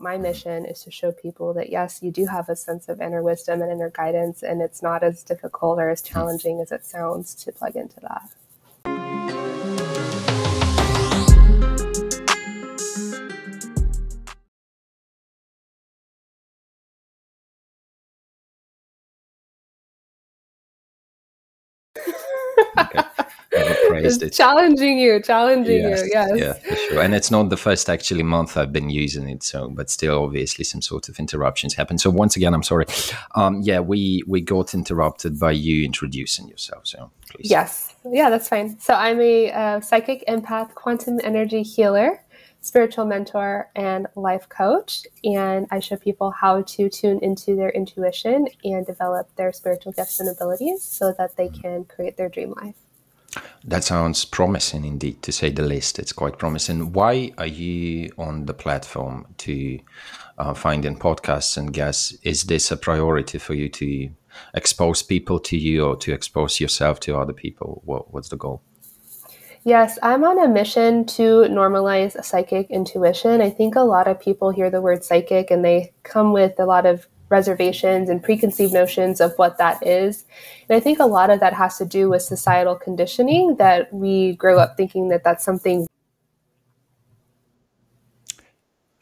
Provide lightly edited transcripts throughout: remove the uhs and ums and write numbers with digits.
my mission is to show people that, yes, you do have a sense of inner wisdom and inner guidance, and it's not as difficult or as challenging as it sounds to plug into that. Okay. Praised it. Challenging you, yes. Yeah, for sure. And it's not the first actually month I've been using it, so but still obviously some sort of interruptions happen. So once again, I'm sorry. Yeah, we got interrupted by you introducing yourself, so please. Yes. Yeah, that's fine. So I'm a psychic empath, quantum energy healer, spiritual mentor, and life coach. And I show people how to tune into their intuition and develop their spiritual gifts and abilities so that they can create their dream life. That sounds promising indeed, to say the least. It's quite promising. Why are you on the platform to finding podcasts and guests? Is this a priority for you to expose people to you or to expose yourself to other people? What's the goal? Yes, I'm on a mission to normalize psychic intuition. I think a lot of people hear the word psychic and they come with a lot of reservations and preconceived notions of what that is. And I think a lot of that has to do with societal conditioning, that we grow up thinking that that's something.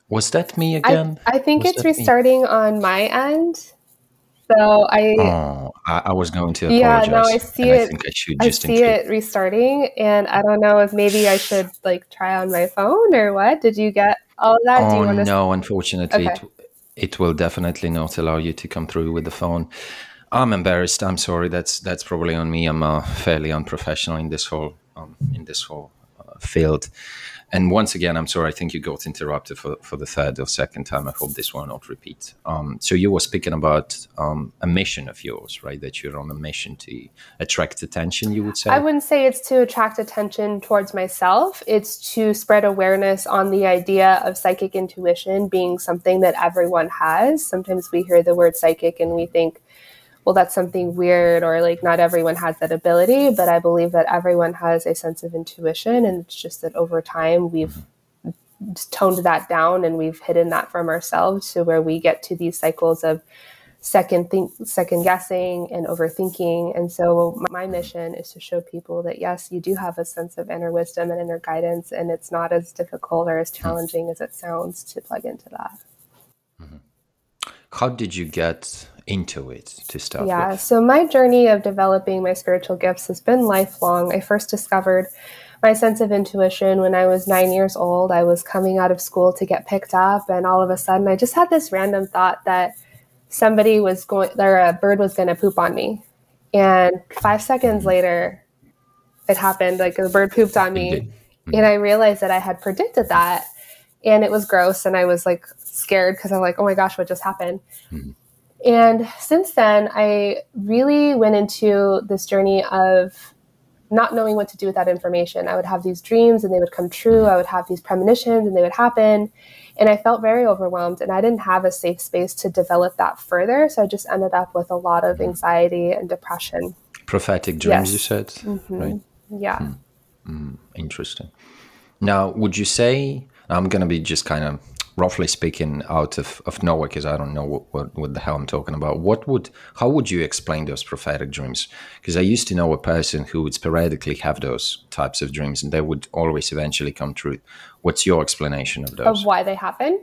Was that me again? I think it's restarting on my end. So I was going to apologize. Yeah, no, I see it. I think I should just see it restarting, and I don't know if maybe I should like try on my phone or what. Did you get all of that? Oh, no, unfortunately, okay. It will definitely not allow you to come through with the phone. I'm embarrassed. I'm sorry. That's probably on me. I'm fairly unprofessional in this whole field. And once again, I'm sorry. I think you got interrupted for the third or second time. I hope this will not repeat. So you were speaking about a mission of yours, right? That you're on a mission to attract attention, you would say? I wouldn't say it's to attract attention towards myself. It's to spread awareness on the idea of psychic intuition being something that everyone has. Sometimes we hear the word psychic and we think, well, that's something weird, or like not everyone has that ability, but I believe that everyone has a sense of intuition, and it's just that over time we've toned that down and we've hidden that from ourselves to where we get to these cycles of second guessing and overthinking. And so my mission is to show people that, yes, you do have a sense of inner wisdom and inner guidance, and it's not as difficult or as challenging as it sounds to plug into that. Mm-hmm. How did you get into it to start with? Yeah, so my journey of developing my spiritual gifts has been lifelong. I first discovered my sense of intuition when I was 9 years old. I was coming out of school to get picked up, and all of a sudden I just had this random thought that a bird was going to poop on me. And 5 seconds later, it happened. Like a bird pooped on me. And I realized that I had predicted that. And it was gross. And I was like scared because I'm like, oh my gosh, what just happened? Mm-hmm. And since then, I really went into this journey of not knowing what to do with that information. I would have these dreams and they would come true. I would have these premonitions and they would happen. And I felt very overwhelmed, and I didn't have a safe space to develop that further. So I just ended up with a lot of anxiety and depression. Prophetic dreams, yes. You said, mm-hmm. Right? Yeah. Mm-hmm. Interesting. Now, would you say, I'm going to be just kind of roughly speaking out of nowhere, because I don't know what the hell I'm talking about. How would you explain those prophetic dreams? Because I used to know a person who would sporadically have those types of dreams, and they would always eventually come true. What's your explanation of those? Of why they happen?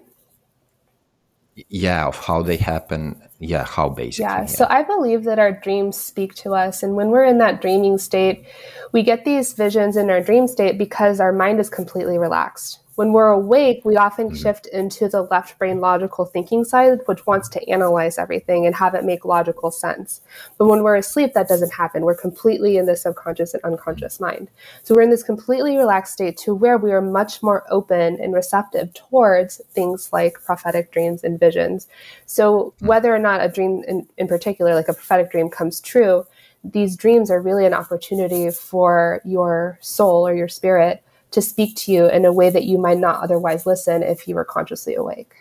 Yeah, of how they happen. Yeah, how basically. Yeah, so I believe that our dreams speak to us. And when we're in that dreaming state, we get these visions in our dream state because our mind is completely relaxed. When we're awake, we often shift into the left brain logical thinking side, which wants to analyze everything and have it make logical sense. But when we're asleep, that doesn't happen. We're completely in the subconscious and unconscious mind. So we're in this completely relaxed state to where we are much more open and receptive towards things like prophetic dreams and visions. So whether or not a dream in particular, like a prophetic dream, comes true, these dreams are really an opportunity for your soul or your spirit to speak to you in a way that you might not otherwise listen if you were consciously awake.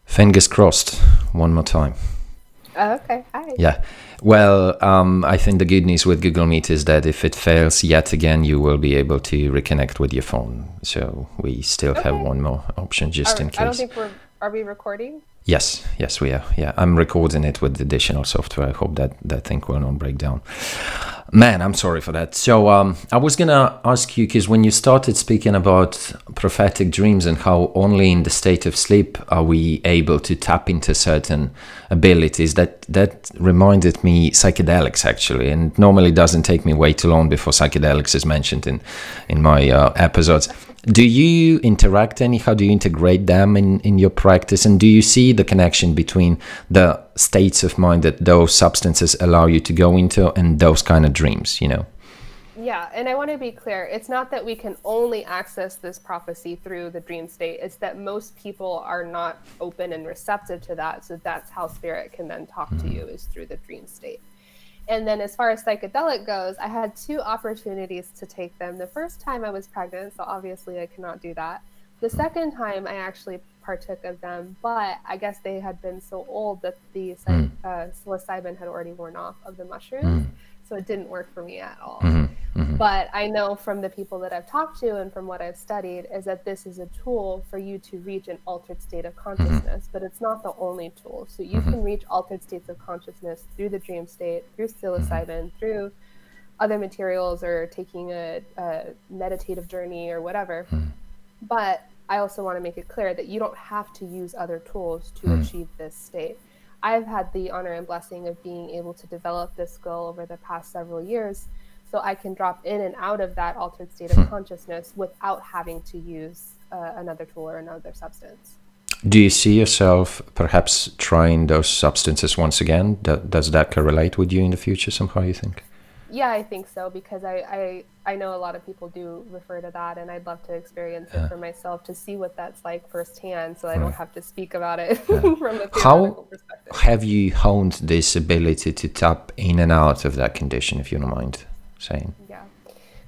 Fingers crossed, one more time. Oh, okay, hi. Yeah. Well, I think the good news with Google Meet is that if it fails yet again, you will be able to reconnect with your phone. So we still have one more option just in case. I don't think are we recording? Yes, we are. Yeah, I'm recording it with additional software. I hope that that thing will not break down. Man, I'm sorry for that. So I was going to ask you, because when you started speaking about prophetic dreams and how only in the state of sleep are we able to tap into certain abilities, that reminded me psychedelics, actually. And normally doesn't take me way too long before psychedelics is mentioned in my episodes. Do you interact any? How do you integrate them in your practice? And do you see the connection between the states of mind that those substances allow you to go into and those kind of dreams, you know? Yeah, and I want to be clear. It's not that we can only access this prophecy through the dream state. It's that most people are not open and receptive to that. So that's how spirit can then talk to you, is through the dream state. And then as far as psychedelic goes, I had 2 opportunities to take them. The first time I was pregnant, so obviously I cannot do that. The second time I actually partook of them, but I guess they had been so old that the psilocybin had already worn off of the mushrooms. So it didn't work for me at all. But I know from the people that I've talked to and from what I've studied is that this is a tool for you to reach an altered state of consciousness, but it's not the only tool. So you can reach altered states of consciousness through the dream state, through psilocybin, through other materials, or taking a meditative journey or whatever. But I also want to make it clear that you don't have to use other tools to achieve this state. I've had the honor and blessing of being able to develop this skill over the past several years, so I can drop in and out of that altered state of consciousness without having to use another tool or another substance. Do you see yourself perhaps trying those substances once again? Does that correlate with you in the future somehow, you think? Yeah, I think so, because I know a lot of people do refer to that, and I'd love to experience it for myself to see what that's like firsthand, so I don't have to speak about it from a theoretical perspective. How have you honed this ability to tap in and out of that condition, if you don't mind saying? Yeah.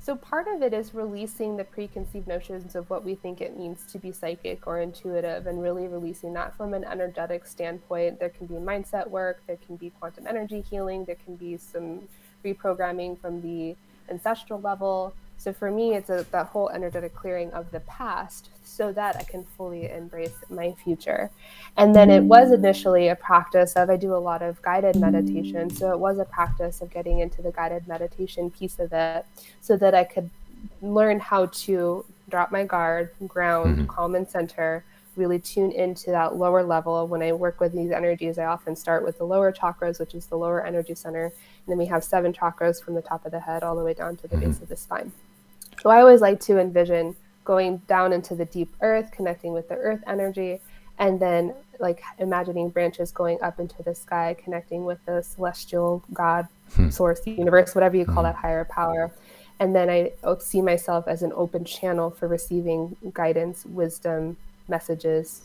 So part of it is releasing the preconceived notions of what we think it means to be psychic or intuitive, and really releasing that from an energetic standpoint. There can be mindset work, there can be quantum energy healing, there can be some reprogramming from the ancestral level. So for me, it's that whole energetic clearing of the past so that I can fully embrace my future. And then it was initially a practice of, I do a lot of guided meditation. So it was a practice of getting into the guided meditation piece of it so that I could learn how to drop my guard, ground, calm and center, really tune into that lower level. When I work with these energies, I often start with the lower chakras, which is the lower energy center. And then we have 7 chakras from the top of the head all the way down to the base of the spine. So I always like to envision going down into the deep earth, connecting with the earth energy, and then like imagining branches going up into the sky, connecting with the celestial God, source, universe, whatever you call that higher power. And then I see myself as an open channel for receiving guidance, wisdom, messages,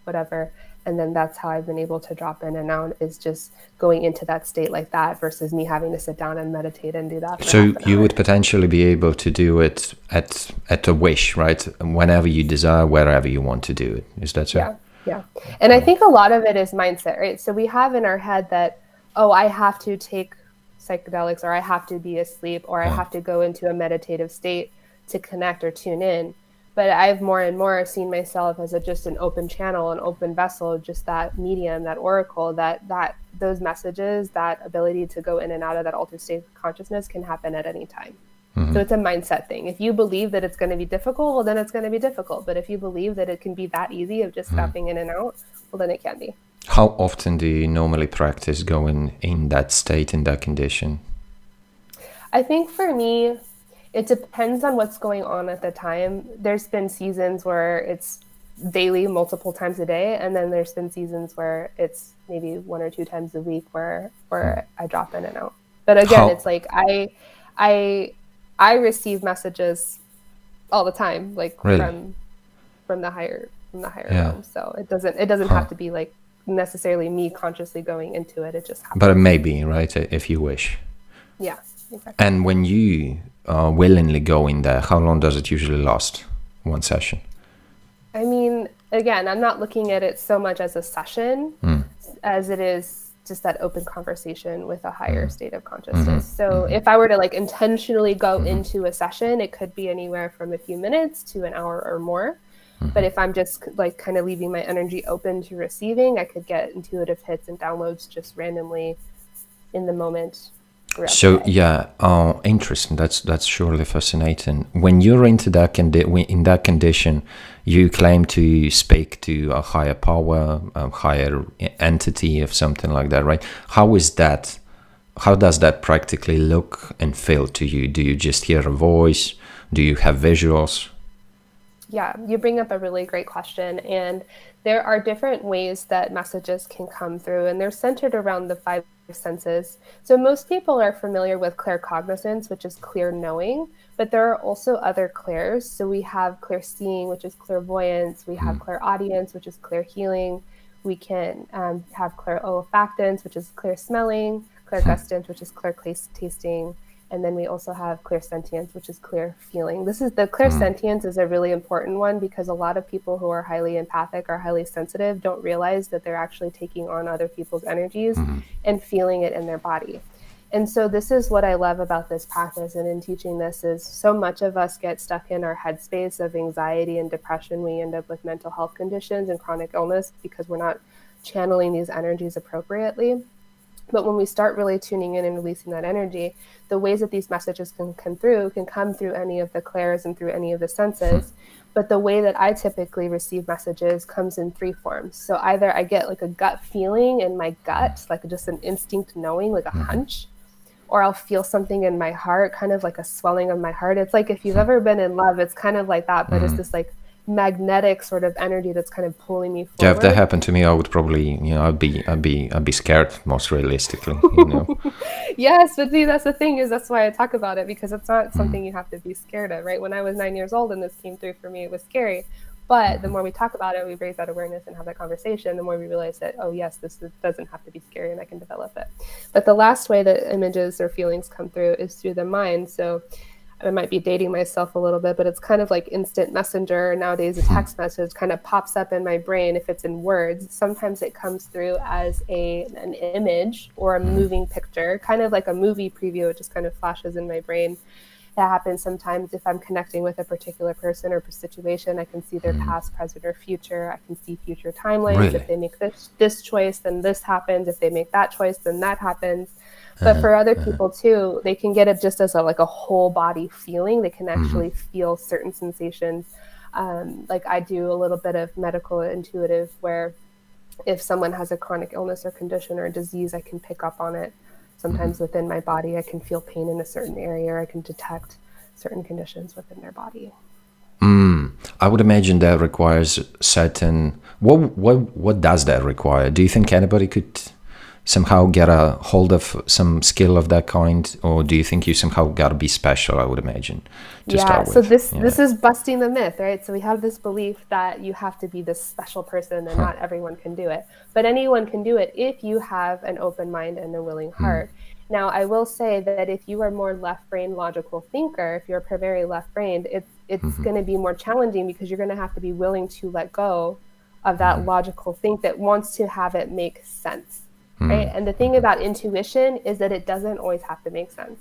whatever. And then that's how I've been able to drop in and out, is just going into that state like that versus me having to sit down and meditate and do that. So you would potentially be able to do it at a wish, right? Whenever you desire, wherever you want to do it. Is that so? Yeah. And I think a lot of it is mindset, right? So we have in our head that, oh, I have to take psychedelics, or I have to be asleep, or I have to go into a meditative state to connect or tune in. But I've more and more seen myself as just an open channel, an open vessel, just that medium, that oracle, that those messages, that ability to go in and out of that altered state of consciousness can happen at any time. So it's a mindset thing. If you believe that it's going to be difficult, well, then it's going to be difficult. But if you believe that it can be that easy of just stepping in and out, well, then it can be. How often do you normally practice going in that state, in that condition? I think for me, it depends on what's going on at the time. There's been seasons where it's daily, multiple times a day. And then there's been seasons where it's maybe 1 or 2 times a week where I drop in and out. But again, it's like I receive messages all the time, like from the higher realm. So it doesn't have to be like necessarily me consciously going into it. It just happens. But it may be, right, if you wish. Yeah, exactly. And when you willingly go in there, how long does it usually last, one session? I mean, again, I'm not looking at it so much as a session as it is just that open conversation with a higher state of consciousness. So if I were to like intentionally go into a session, it could be anywhere from a few minutes to an hour or more. But if I'm just like kind of leaving my energy open to receiving, I could get intuitive hits and downloads just randomly in the moment. So yeah, interesting. That's surely fascinating. When you're into that in that condition, you claim to speak to a higher power, a higher entity, of something like that, right? How is that? How does that practically look and feel to you? Do you just hear a voice? Do you have visuals? Yeah, you bring up a really great question. And there are different ways that messages can come through, and they're centered around the five senses. So most people are familiar with claircognizance, which is clear knowing, but there are also other clairs. So we have clear seeing, which is clairvoyance. We have clairaudience, which is clear healing. We can have clairolfactance, which is clear smelling, clairgustance, which is clear tasting. And then we also have clairsentience, which is clear feeling. The clairsentience is a really important one because a lot of people who are highly empathic or highly sensitive don't realize that they're actually taking on other people's energies and feeling it in their body. And so this is what I love about this practice and in teaching this is so much of us get stuck in our headspace of anxiety and depression. We end up with mental health conditions and chronic illness because we're not channeling these energies appropriately. But when we start really tuning in and releasing that energy, the ways that these messages can come through any of the clairs and through any of the senses. But the way that I typically receive messages comes in three forms. So either I get like a gut feeling in my gut, like just an instinct knowing, like a hunch, or I'll feel something in my heart, kind of like a swelling of my heart. It's like if you've ever been in love, it's kind of like that, but it's this like magnetic sort of energy that's kind of pulling me forward. Yeah, if that happened to me, I would probably, I'd be scared, most realistically, Yes, but see, that's the thing that's why I talk about it, because it's not something you have to be scared of, right? When I was 9 years old and this came through for me, it was scary. But the more we talk about it, we raise that awareness and have that conversation, the more we realize that, oh yes, doesn't have to be scary and I can develop it. But the last way that images or feelings come through is through the mind. So I might be dating myself a little bit, but it's kind of like instant messenger. Nowadays, a text message kind of pops up in my brain if it's in words. Sometimes it comes through as an image or a moving picture, kind of like a movie preview. It just kind of flashes in my brain. That happens sometimes if I'm connecting with a particular person or situation. I can see their past, present, or future. I can see future timelines. Really? If they make this choice, then this happens. If they make that choice, then that happens. But for other people too, they can get it just as a whole body feeling. They can actually feel certain sensations. Like I do a little bit of medical intuitive, where if someone has a chronic illness or condition or disease, I can pick up on it. Sometimes within my body, I can feel pain in a certain area, or I can detect certain conditions within their body. I would imagine that requires certain. What does that require? Do you think anybody could somehow get a hold of some skill of that kind, or do you think you somehow got to be special? I would imagine. So this is busting the myth, right? So we have this belief that you have to be this special person and not everyone can do it, but anyone can do it if you have an open mind and a willing heart. Now, I will say that if you are more left brain logical thinker, if you're primarily left brained, it's going to be more challenging because you're going to have to be willing to let go of that logical think that wants to have it make sense. Right? And the thing about intuition is that it doesn't always have to make sense.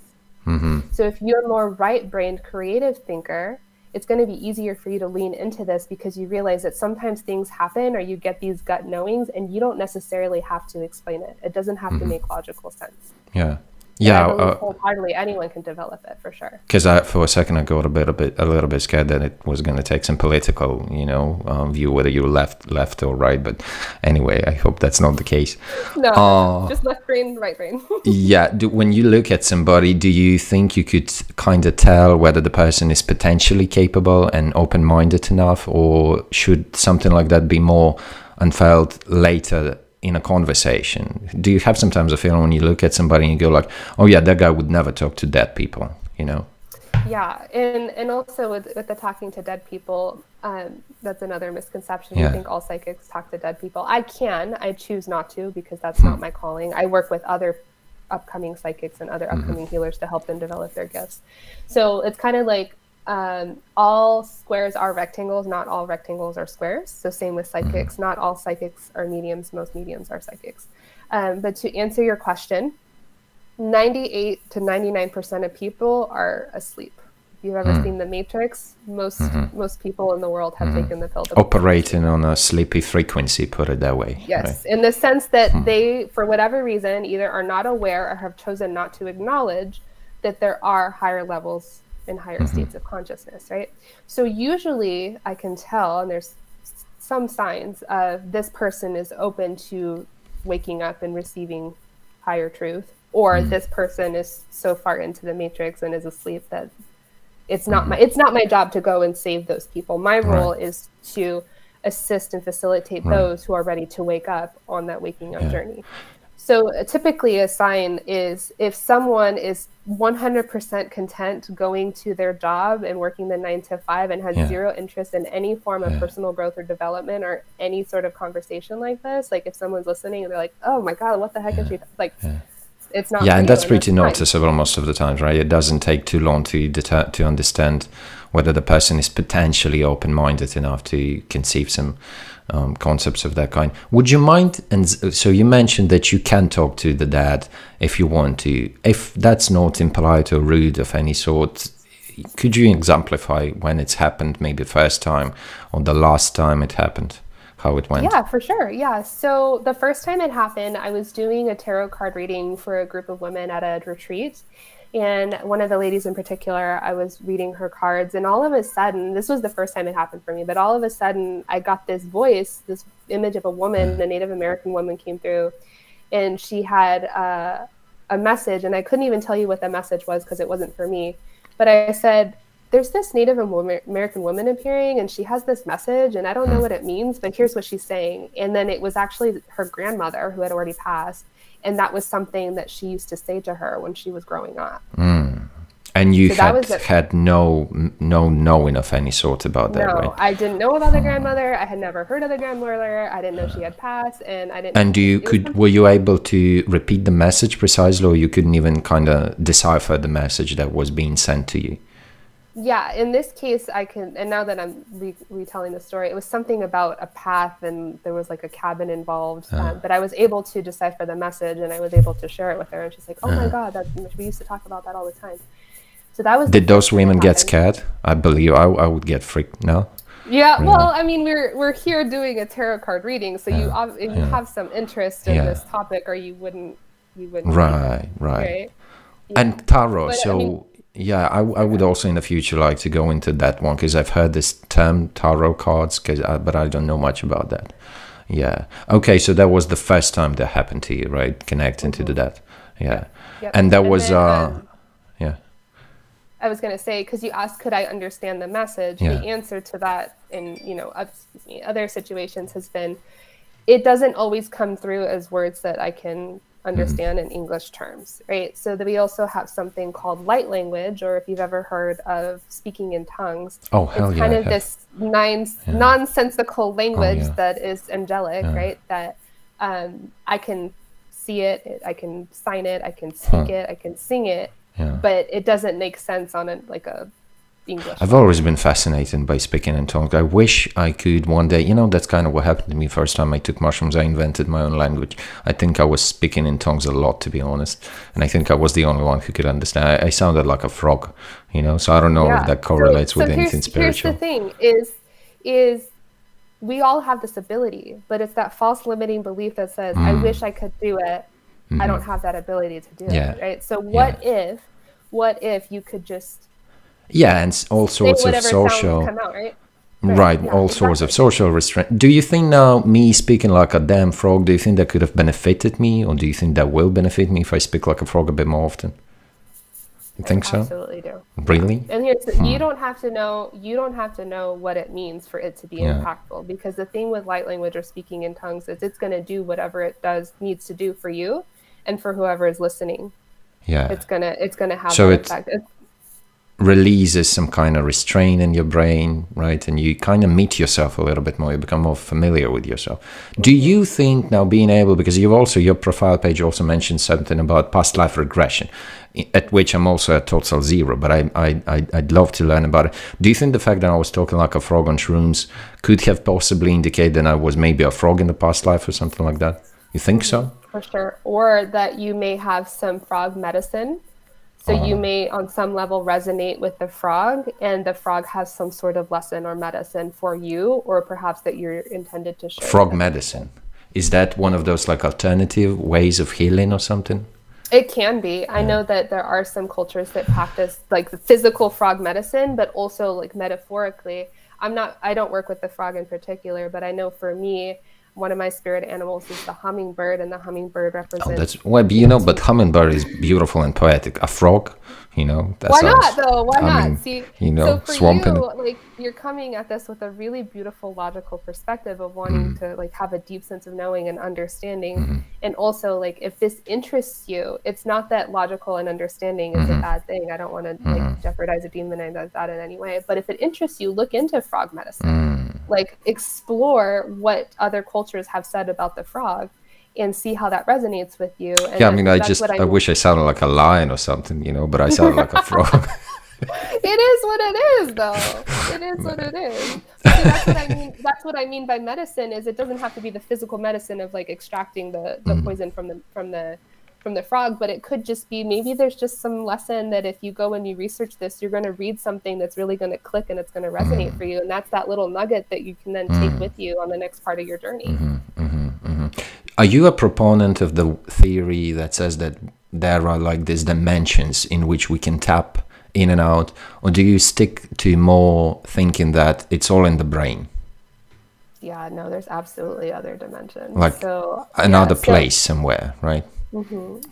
So if you're more right-brained creative thinker, it's going to be easier for you to lean into this because you realize that sometimes things happen or you get these gut knowings and you don't necessarily have to explain it. It doesn't have to make logical sense. Yeah, I believe wholeheartedly anyone can develop it for sure. Because for a second I got a little bit scared that it was going to take some political, view whether you're left or right. But anyway, I hope that's not the case. No, just left brain, right brain. Yeah. When you look at somebody, do you think you could kind of tell whether the person is potentially capable and open-minded enough, or should something like that be more unfurled later in a conversation? Do you have sometimes a feeling when you look at somebody and you go like, oh yeah, that guy would never talk to dead people, Yeah, and also with the talking to dead people, that's another misconception. I think all psychics talk to dead people. I choose not to because that's not my calling. I work with other upcoming psychics and other upcoming healers to help them develop their gifts. So it's kind of like all squares are rectangles, not all rectangles are squares. So same with psychics, not all psychics are mediums, most mediums are psychics. But to answer your question, 98 to 99% of people are asleep. If you've ever seen The Matrix, most people in the world have taken the pill. Operating on a sleepy frequency, put it that way. Yes, right? In the sense that they, for whatever reason, either are not aware or have chosen not to acknowledge that there are higher levels and higher states of consciousness, right? So usually I can tell, and there's some signs of this person is open to waking up and receiving higher truth, or this person is so far into the matrix and is asleep that it's not my job to go and save those people. My role is to assist and facilitate those who are ready to wake up on that waking up journey. So typically a sign is if someone is 100% content going to their job and working the 9 to 5 and has zero interest in any form of personal growth or development or any sort of conversation like this, like if someone's listening and they're like, oh my God, what the heck is she like? It's not. Yeah, and that's pretty noticeable most of the time, right? It doesn't take too long to understand whether the person is potentially open-minded enough to conceive some concepts of that kind. Would you mind? And so you mentioned that you can talk to the dad if you want to. If that's not impolite or rude of any sort, could you exemplify when it's happened? Maybe first time or the last time it happened? How it went? Yeah, for sure. Yeah. So the first time it happened, I was doing a tarot card reading for a group of women at a retreat. And one of the ladies in particular, I was reading her cards, and all of a sudden, this was the first time it happened for me, but all of a sudden I got this voice, this image of a woman, a Native American woman came through, and she had a message, and I couldn't even tell you what the message was because it wasn't for me. But I said, there's this Native American woman appearing and she has this message and I don't know what it means, but here's what she's saying. And then it was actually her grandmother who had already passed. And that was something that she used to say to her when she was growing up. And you had no knowing of any sort about that, right? No, I didn't know about the grandmother. I had never heard of the grandmother. I didn't know she had passed, and I didn't. And were you able to repeat the message precisely, or you couldn't even kind of decipher the message that was being sent to you? Yeah, in this case, I can, and now that I'm retelling the story, it was something about a path and there was like a cabin involved, but I was able to decipher the message and I was able to share it with her, and she's like, oh my God, we used to talk about that all the time. So that was. Did those women get scared? I believe I would get freaked. No? Yeah, well, I mean, we're here doing a tarot card reading, so you have some interest in this topic, or you wouldn't. Right. Yeah. And tarot, yeah, I would also in the future like to go into that one, because I've heard this term tarot cards, but I don't know much about that. Yeah. Okay, so that was the first time that happened to you, right? Connecting to that. Yeah. Yep. And that was, yeah. I was going to say, because you asked, could I understand the message? The answer to that in, other situations has been, it doesn't always come through as words that I can understand in English terms, right? So that we also have something called light language, or if you've ever heard of speaking in tongues, it's kind of this nonsensical language that is angelic, right? That I can see it, I can sign it, I can speak it, I can sing it, but it doesn't make sense on a English. I've always been fascinated by speaking in tongues. I wish I could one day, that's kind of what happened to me first time I took mushrooms. I invented my own language. I think I was speaking in tongues a lot, to be honest. And I think I was the only one who could understand. I sounded like a frog, so I don't know if that correlates with anything spiritual. Here's the thing is we all have this ability, but it's that false limiting belief that says, I wish I could do it. I don't have that ability to do it, right? So what if you could just and all sorts of social, come out, right? All sorts of social restraint. Do you think now me speaking like a damn frog, do you think that could have benefited me, or do you think that will benefit me if I speak like a frog a bit more often? You think so? Absolutely do. Really? And here's you don't have to know what it means for it to be impactful, because the thing with light language or speaking in tongues is it's going to do whatever it needs to do for you and for whoever is listening. Yeah. It's going to have an effect. Releases some kind of restraint in your brain, right? And you kind of meet yourself a little bit more. You become more familiar with yourself. Do you think now being able, because your profile page also mentioned something about past life regression, at which I'm also at total zero, but I'd love to learn about it. Do you think the fact that I was talking like a frog on shrooms could have possibly indicated that I was maybe a frog in the past life or something like that? You think so? For sure. Or that you may have some frog medicine. So you may, on some level, resonate with the frog, and the frog has some sort of lesson or medicine for you, or perhaps that you're intended to share. Frog medicine. Is that one of those like alternative ways of healing or something? It can be. I know that there are some cultures that practice like the physical frog medicine, but also like metaphorically. I don't work with the frog in particular, but I know for me, one of my spirit animals is the hummingbird, and the hummingbird represents... Oh, that's, well, you know, but hummingbird is beautiful and poetic. A frog, you know, that Why sounds, not, though? Why I mean, not? See, you know, so for swamping. you, like, you're coming at this with a really beautiful, logical perspective of wanting to, like, have a deep sense of knowing and understanding. And also, like, if this interests you, it's not that logical and understanding is a bad thing. I don't want to, like, jeopardize or demonize that in any way. But if it interests you, look into frog medicine. Like, explore what other cultures have said about the frog and see how that resonates with you. And yeah, I mean, I wish I sounded like a lion or something, you know, but I sounded like a frog. It is what it is, though. It is what it is. See, that's what I mean. That's what I mean by medicine. Is it doesn't have to be the physical medicine of like extracting the poison from the frog, but it could just be maybe there's just some lesson that if you go and you research this, you're going to read something that's really going to click and it's going to resonate for you, and that's that little nugget that you can then take with you on the next part of your journey. Are you a proponent of the theory that says that there are like these dimensions in which we can tap in and out, or do you stick to more thinking that it's all in the brain? Yeah, no, there's absolutely other dimensions. Like another place somewhere, right?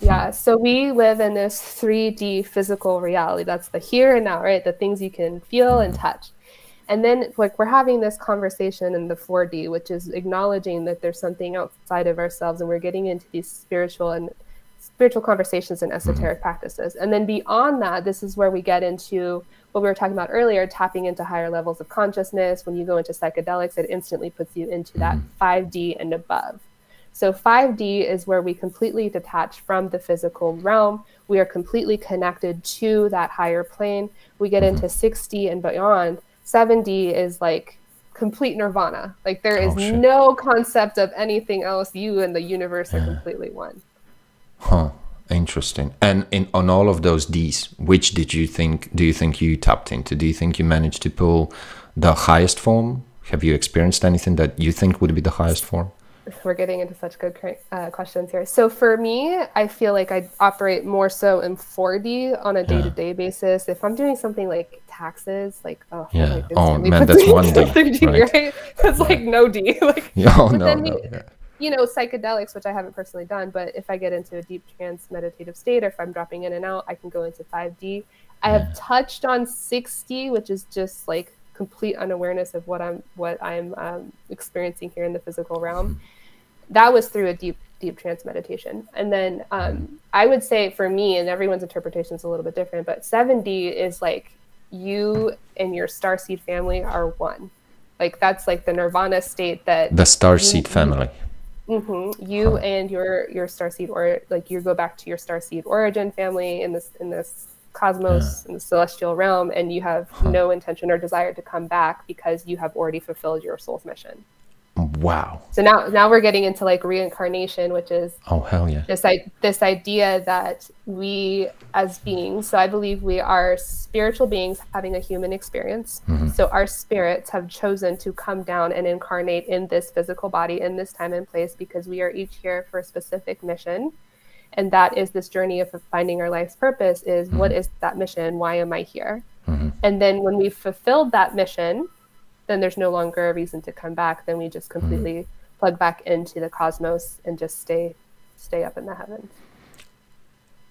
Yeah, so we live in this 3D physical reality. That's the here and now, right? The things you can feel and touch. And then like we're having this conversation in the 4D, which is acknowledging that there's something outside of ourselves, and we're getting into these spiritual conversations and esoteric practices. And then beyond that, this is where we get into what we were talking about earlier, tapping into higher levels of consciousness. When you go into psychedelics, it instantly puts you into that 5D and above. So 5D is where we completely detach from the physical realm. We are completely connected to that higher plane. We get into 6D and beyond. 7D is like complete nirvana. Like there is no concept of anything else. You and the universe are completely one. Huh. Interesting. And on all of those Ds, which do you think you tapped into? Do you think you managed to pull the highest form? Have you experienced anything that you think would be the highest form? We're getting into such good questions here. So for me, I feel like I operate more so in 4D on a day-to-day basis. If I'm doing something like taxes, like, oh, yeah. like Oh man, that's 1D, right? That's like no D. Like, you know, psychedelics, which I haven't personally done, but if I get into a deep trance meditative state, or if I'm dropping in and out, I can go into 5D. I have touched on 6D, which is just like complete unawareness of what I'm experiencing here in the physical realm. That was through a deep trance meditation. And then I would say for me, and everyone's interpretation is a little bit different, but 7D is like you and your starseed family are one. Like that's like the nirvana state that the starseed family. You and your starseed, or like you go back to your starseed origin family in this cosmos, in the celestial realm, and you have no intention or desire to come back because you have already fulfilled your soul's mission. Wow. So now we're getting into like reincarnation, which is this idea that we as beings, so I believe we are spiritual beings having a human experience. So our spirits have chosen to come down and incarnate in this physical body in this time and place because we are each here for a specific mission. And that is this journey of finding our life's purpose is what is that mission? Why am I here? And then when we've fulfilled that mission, then there's no longer a reason to come back. Then we just completely plug back into the cosmos and just stay up in the heavens.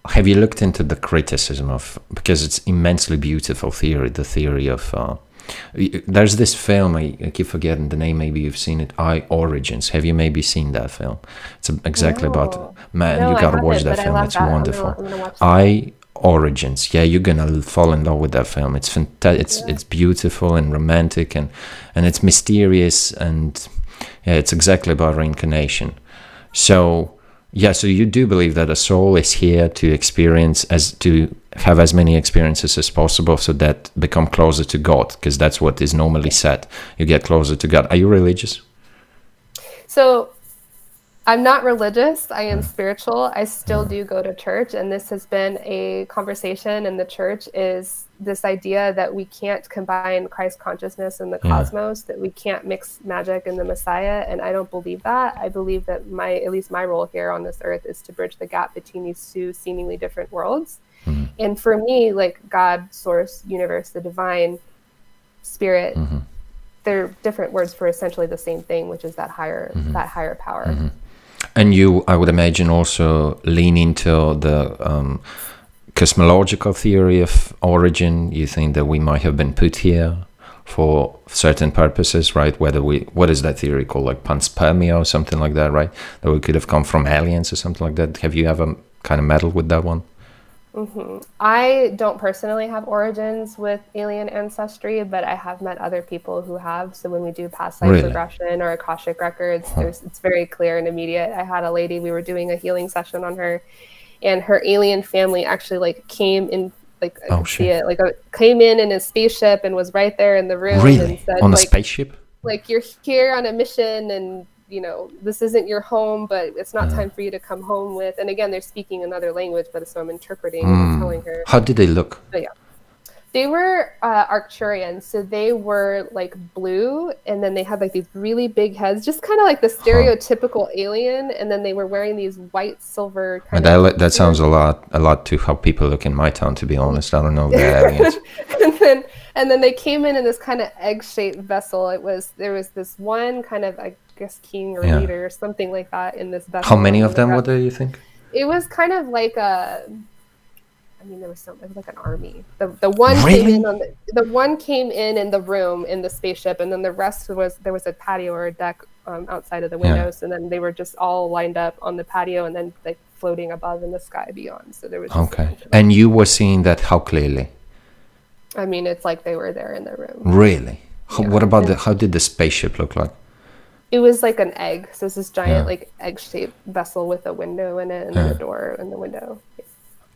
Have you looked into the criticism of, because it's immensely beautiful theory, the theory of, there's this film, I keep forgetting the name, maybe you've seen it, I Origins. Have you maybe seen that film? It's exactly about, man, you gotta watch that film, it's wonderful. I'm gonna watch I Origins, yeah, you're gonna fall in love with that film. It's fantastic. It's beautiful and romantic, and it's mysterious, and yeah, it's exactly about reincarnation. So yeah, so you do believe that a soul is here to have as many experiences as possible, so that become closer to God, because that's what is normally said. You get closer to God. Are you religious? So I'm not religious. I am spiritual. I still do go to church. And this has been a conversation in the church, is this idea that we can't combine Christ consciousness and the Yeah. cosmos, that we can't mix magic and the Messiah. And I don't believe that. I believe that at least my role here on this earth is to bridge the gap between these two seemingly different worlds. And for me, like God, source, universe, the divine, spirit, they're different words for essentially the same thing, which is that higher power. And you, I would imagine, also lean into the cosmological theory of origin. You think that we might have been put here for certain purposes, right? What is that theory called, like panspermia or something like that, right? That we could have come from aliens or something like that. Have you ever kind of meddled with that one? I don't personally have origins with alien ancestry, but I have met other people who have. So when we do past life regression or Akashic records, it's very clear and immediate. I had a lady, we were doing a healing session on her, and her alien family actually like came in, like I could see it, like came in a spaceship and was right there in the room. Really? And said, on a like, spaceship? Like, you're here on a mission, and you know, this isn't your home, but it's not time for you to come home with. And again, they're speaking another language, but so I'm interpreting and telling her. How did they look? But yeah, they were Arcturians, so they were like blue, and then they had like these really big heads, just kind of like the stereotypical alien. And then they were wearing these white silver kind of. That sounds a lot to how people look in my town. To be honest, I don't know if they're aliens. and then they came in this kind of egg-shaped vessel. There was this one kind of, I guess, king or leader or something like that in this vessel. How many of them were there, you think? It was kind of like there was it was like an army. The one really? came in the one came in the room in the spaceship, and then the rest there was a patio or a deck outside of the windows, and then they were just all lined up on the patio, and then like floating above in the sky beyond. So there was just and you were seeing that how clearly? I mean, it's like they were there in the room. Really? What about how did the spaceship look like? It was like an egg. So it's this giant like egg-shaped vessel with a window in it and then a door in the window. Yeah.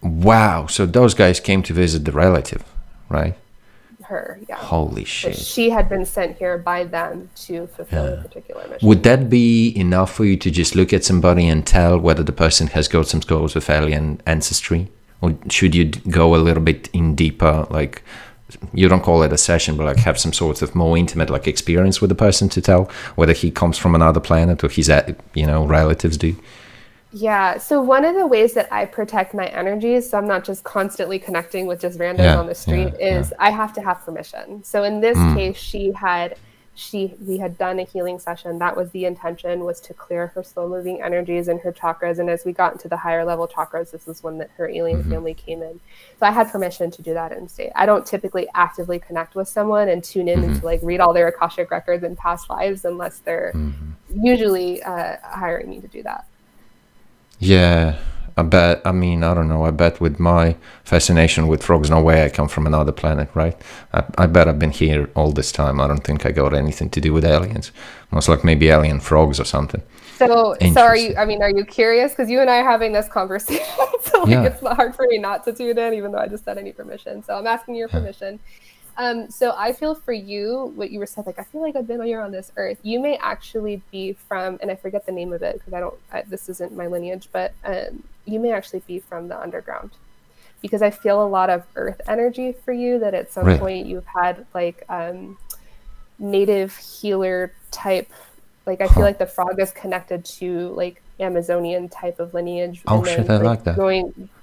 Wow. So those guys came to visit the relative, right? Her, yeah. Holy shit. But she had been sent here by them to fulfill a particular mission. Would that be enough for you to just look at somebody and tell whether the person has got some scores with alien ancestry? Or should you go a little bit in deeper, like you don't call it a session, but like have some sort of more intimate like experience with the person to tell whether he comes from another planet or his relatives do? Yeah, so one of the ways that I protect my energies, so I'm not just constantly connecting with just randos on the street, is I have to have permission. So in this case, we had done a healing session. That was the intention, was to clear her slow moving energies and her chakras. And as we got into the higher level chakras, this is when her alien family came in. So I had permission to do that in state. I don't typically actively connect with someone and tune in and to like read all their Akashic records and past lives unless they're usually hiring me to do that. Yeah, I bet. I mean, I don't know. I bet with my fascination with frogs, no way I come from another planet, right? I bet I've been here all this time. I don't think I got anything to do with aliens. Most like maybe alien frogs or something. So are you curious? Because you and I are having this conversation. So it's not hard for me not to tune in, even though I just said I need permission. So I'm asking your permission. So I feel for you, what you were said, like, I feel like I've been here on this earth. You may actually be from, and I forget the name of it because this isn't my lineage, but you may actually be from the underground, because I feel a lot of earth energy for you, that at some point you've had like native healer type, like I feel like the frog is connected to like Amazonian type of lineage. Oh, and shit, I like that.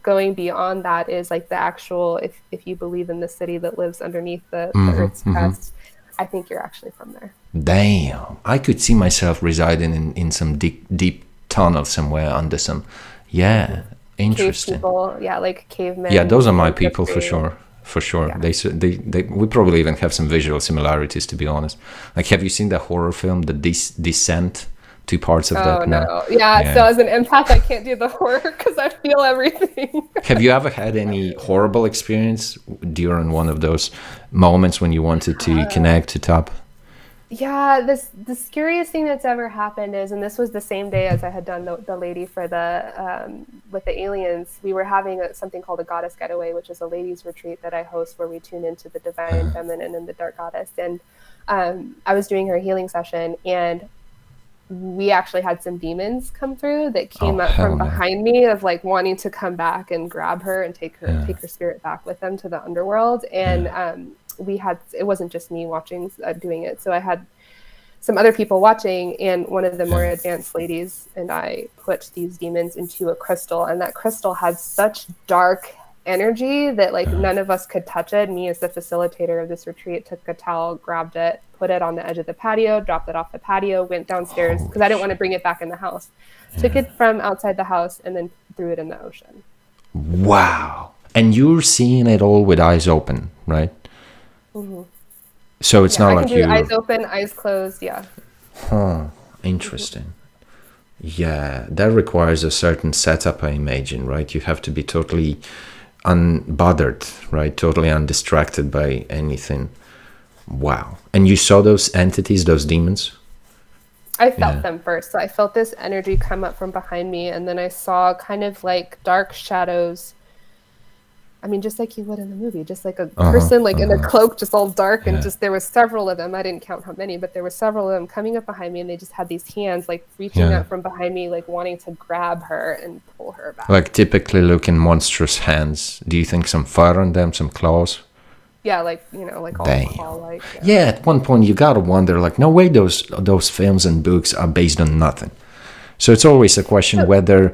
Going beyond that is like the actual, if you believe in the city that lives underneath the Earth's crust, I think you're actually from there. Damn, I could see myself residing in some deep tunnel somewhere under some, interesting. Cave people, like cavemen. Yeah, those are my people for sure. For sure, yeah. We probably even have some visual similarities, to be honest. Like, have you seen the horror film, The Descent? 2 parts of that. No. Yeah, so as an empath, I can't do the horror because I feel everything. Have you ever had any horrible experience during one of those moments when you wanted to connect to top? Yeah, the scariest thing that's ever happened is, and this was the same day as I had done the lady for the with the aliens, we were having something called a goddess getaway, which is a ladies retreat that I host where we tune into the divine feminine and the dark goddess. And I was doing her healing session, and we actually had some demons come through that came Oh, up hell from no. behind me of like wanting to come back and grab her and take her spirit back with them to the underworld. And it wasn't just me watching doing it. So I had some other people watching, and one of the more advanced ladies and I put these demons into a crystal, and that crystal had such dark energy that like none of us could touch it. Me as the facilitator of this retreat took a towel, grabbed it, put it on the edge of the patio, dropped it off the patio, went downstairs because I didn't want to bring it back in the house. Took it from outside the house and then threw it in the ocean. Wow. And you're seeing it all with eyes open, right? So it's not like you eyes open, eyes closed. Yeah. Huh. Interesting. Yeah, that requires a certain setup, I imagine, right? You have to be totally unbothered, right? Totally undistracted by anything. Wow. And you saw those entities, those demons? I felt them first. So I felt this energy come up from behind me, and then I saw kind of like dark shadows. I mean, just like you would in the movie, just like a person like in a cloak, just all dark, and just there was several of them. I didn't count how many, but there were several of them coming up behind me, and they just had these hands like reaching out from behind me, like wanting to grab her and pull her back. Like typically looking monstrous hands. Do you think some fur on them, some claws? Yeah, like, you know, like all claw-like. Yeah, at one point you gotta wonder, like, no way those films and books are based on nothing. So it's always a question whether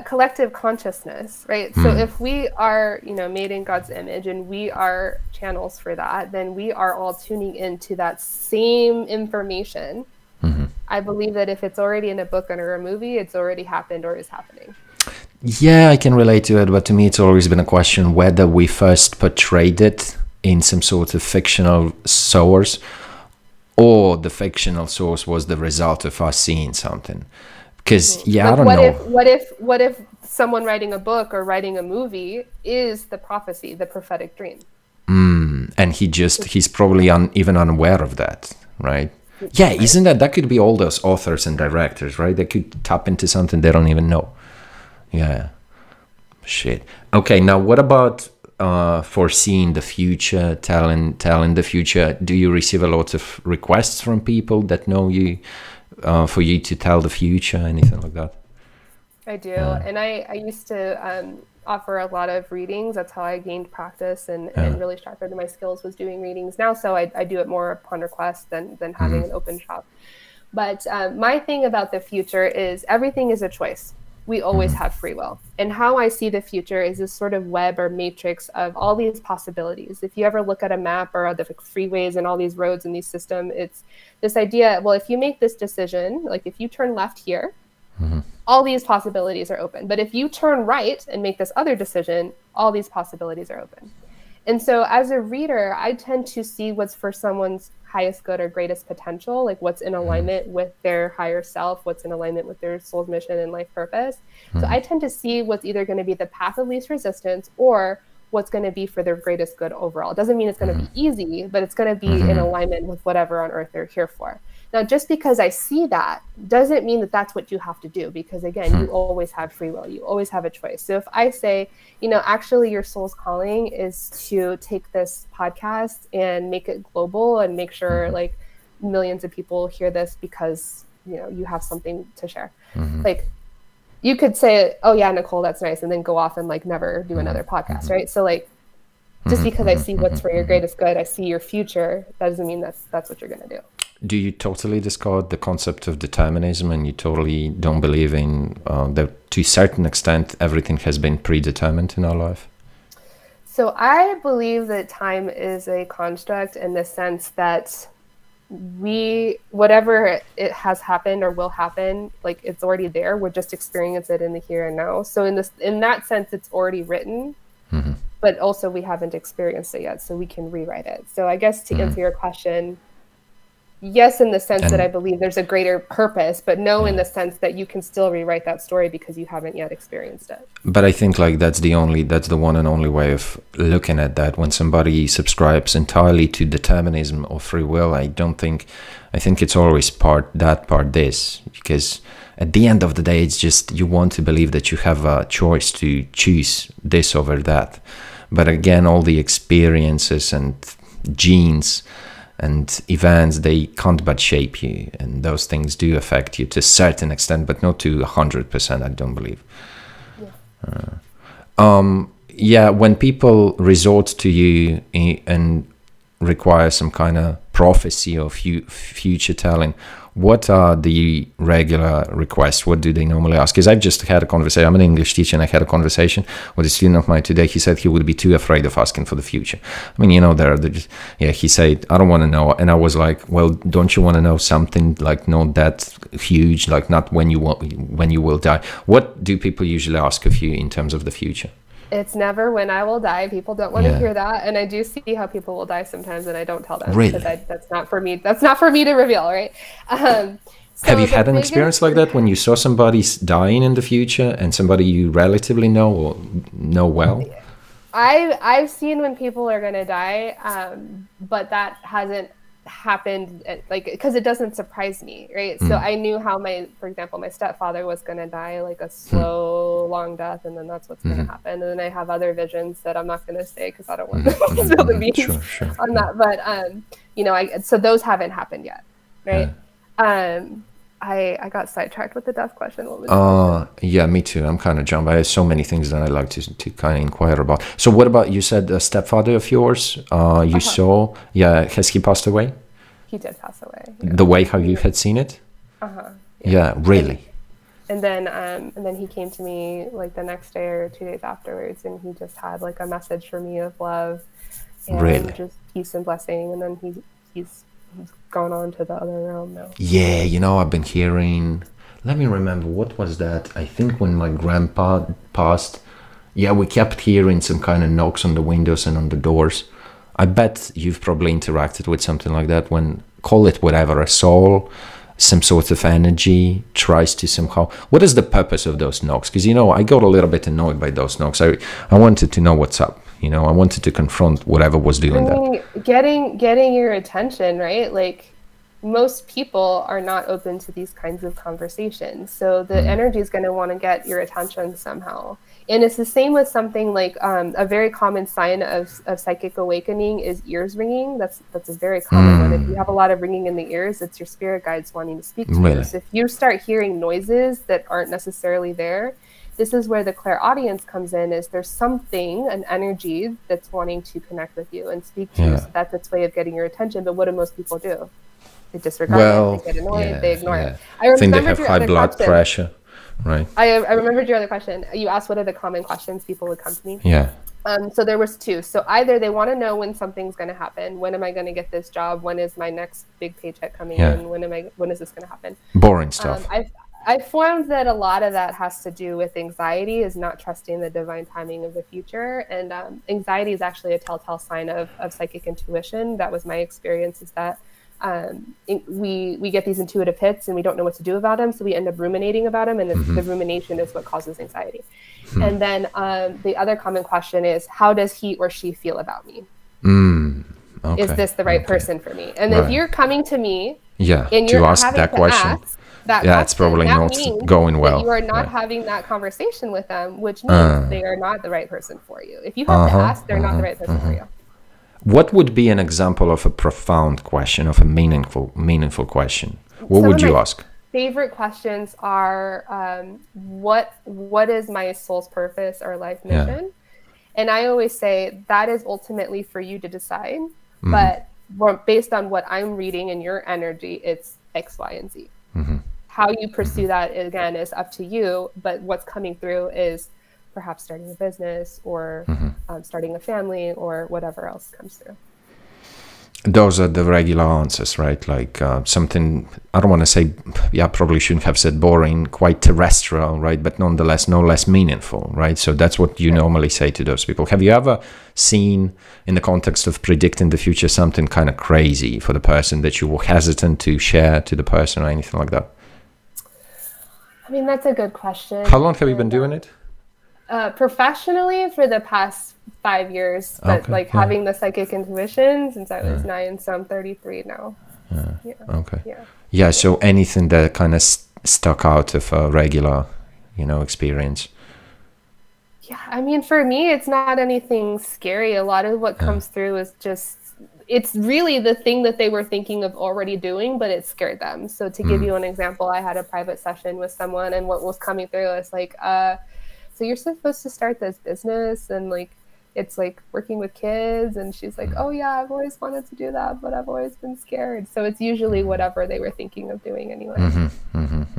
collective consciousness, right? So if we are, you know, made in God's image and we are channels for that, then we are all tuning into that same information. I believe that if it's already in a book or a movie, it's already happened or is happening. Yeah, I can relate to it, but to me it's always been a question whether we first portrayed it in some sort of fictional source, or the fictional source was the result of us seeing something. Because I don't know. What if someone writing a book or writing a movie is the prophecy, the prophetic dream? And he's probably even unaware of that, right? Yeah, isn't that could be all those authors and directors, right? They could tap into something they don't even know. Yeah. Shit. Okay, now what about foreseeing the future, telling the future? Do you receive a lot of requests from people that know you for you to tell the future, anything like that? I do. And I used to offer a lot of readings. That's how I gained practice and really sharpened my skills, was doing readings. Now, so I do it more upon request than having an open shop. But my thing about the future is everything is a choice. We always have free will. And how I see the future is this sort of web or matrix of all these possibilities. If you ever look at a map or the freeways and all these roads in these systems, it's this idea, well, if you make this decision, like if you turn left here, all these possibilities are open. But if you turn right and make this other decision, all these possibilities are open. And so as a reader, I tend to see what's for someone's highest good or greatest potential, like what's in alignment with their higher self, what's in alignment with their soul's mission and life purpose. So I tend to see what's either going to be the path of least resistance or what's going to be for their greatest good overall. It doesn't mean it's going to be easy, but it's going to be in alignment with whatever on earth they're here for. Now, just because I see that doesn't mean that that's what you have to do, because again, you always have free will. You always have a choice. So if I say, you know, actually your soul's calling is to take this podcast and make it global and make sure like millions of people hear this because, you know, you have something to share. Like you could say, oh yeah, Nicole, that's nice. And then go off and like never do another podcast. Right. So like, just because I see what's for your greatest good, I see your future, that doesn't mean that's what you're going to do. Do you totally discard the concept of determinism, and you totally don't believe in that to a certain extent everything has been predetermined in our life? So I believe that time is a construct in the sense that whatever it has happened or will happen, like it's already there. We're just experiencing it in the here and now. So in that sense, it's already written, but also we haven't experienced it yet, so we can rewrite it. So I guess to answer your question, yes, in the sense that I believe there's a greater purpose, but no in the sense that you can still rewrite that story because you haven't yet experienced it. But I think like that's the one and only way of looking at that. When somebody subscribes entirely to determinism or free will, I think it's always part this, because at the end of the day, it's just you want to believe that you have a choice to choose this over that. But again, all the experiences and genes and events, they can't but shape you, and those things do affect you to a certain extent, but not to 100%, I don't believe. Yeah, when people resort to you and require some kind of prophecy or future telling, what are the regular requests? What do they normally ask? Because I've just had a conversation. I'm an English teacher, and I had a conversation with a student of mine today. He said he would be too afraid of asking for the future. I mean, you know, he said, I don't want to know. And I was like, well, don't you want to know something like not that huge, like not when you will die? What do people usually ask of you in terms of the future? It's never when I will die. People don't want to hear that. And I do see how people will die sometimes, and I don't tell them. Really? That's not for me. That's not for me to reveal, right? So have you had an experience like that when you saw somebody dying in the future and somebody you relatively know or know well? I've seen when people are going to die, but that hasn't happened, like, because it doesn't surprise me, right? So I knew how for example, my stepfather was going to die like a slow, long death, and then that's what's going to happen. And then I have other visions that I'm not going to say because I don't want to spill the beans on that. But you know, so those haven't happened yet, right? I got sidetracked with the death question. What was yeah, me too. I'm kind of jumping. I have so many things that I like to kind of inquire about. So what about, you said a stepfather of yours, you saw, has he passed away? He did pass away. The way how you had seen it? Yeah, really? And then he came to me like the next day or 2 days afterwards, and he just had like a message for me of love and just peace and blessing. And then he's gone on to the other realm now. Yeah, you know, I've been hearing, let me remember, what was that? I think when my grandpa passed, we kept hearing some kind of knocks on the windows and on the doors. I bet you've probably interacted with something like that when, call it whatever, a soul, some sort of energy tries to somehow, what is the purpose of those knocks? Because, you know, I got a little bit annoyed by those knocks. I wanted to know what's up. You know, I wanted to confront whatever was doing that. Getting your attention, right? Like, most people are not open to these kinds of conversations. So the energy is going to want to get your attention somehow. And it's the same with something like a very common sign of psychic awakening is ears ringing. That's a very common one. If you have a lot of ringing in the ears, it's your spirit guides wanting to speak to you. So if you start hearing noises that aren't necessarily there, this is where the clairaudience comes in, is there's something, an energy that's wanting to connect with you and speak to you. So that's its way of getting your attention. But what do most people do? They disregard it, they get annoyed, they ignore it. I think they have high blood pressure, right? I remembered your other question. You asked what are the common questions people would come to me. So there was two. So either they want to know when something's going to happen. When am I going to get this job? When is my next big paycheck coming in? When is this going to happen? Boring stuff. I found that a lot of that has to do with anxiety, is not trusting the divine timing of the future. And anxiety is actually a telltale sign of psychic intuition. That was my experience, is that we get these intuitive hits and we don't know what to do about them. So we end up ruminating about them. And the rumination is what causes anxiety. And then the other common question is, how does he or she feel about me? Is this the right person for me? And if you're coming to me and you're to ask that question, it's probably not going well. You are not having that conversation with them, which means they are not the right person for you. If you have to ask, they're not the right person for you. What would be an example of a profound question, of a meaningful question? What would you ask? Favorite questions are, what is my soul's purpose or life mission? And I always say that is ultimately for you to decide. But based on what I'm reading in your energy, it's X, Y, and Z. How you pursue that, again, is up to you. But what's coming through is perhaps starting a business or starting a family or whatever else comes through. Those are the regular answers, right? Like something, I don't want to say, probably shouldn't have said boring, quite terrestrial, right? But nonetheless, no less meaningful, right? So that's what you normally say to those people. Have you ever seen, in the context of predicting the future, something kind of crazy for the person that you were hesitant to share to the person or anything like that? I mean, that's a good question. How long have you been doing it? Professionally, for the past 5 years, but having the psychic intuition since I was 9, so I'm 33 now. So anything that kind of stuck out of a regular, experience? I mean, for me, it's not anything scary. A lot of what comes through is just it's really the thing that they were thinking of already doing, but it scared them. So to give you an example, I had a private session with someone, and what was coming through was like, so you're supposed to start this business, and like, it's like working with kids. And she's like, oh yeah, I've always wanted to do that, but I've always been scared. So it's usually whatever they were thinking of doing anyway.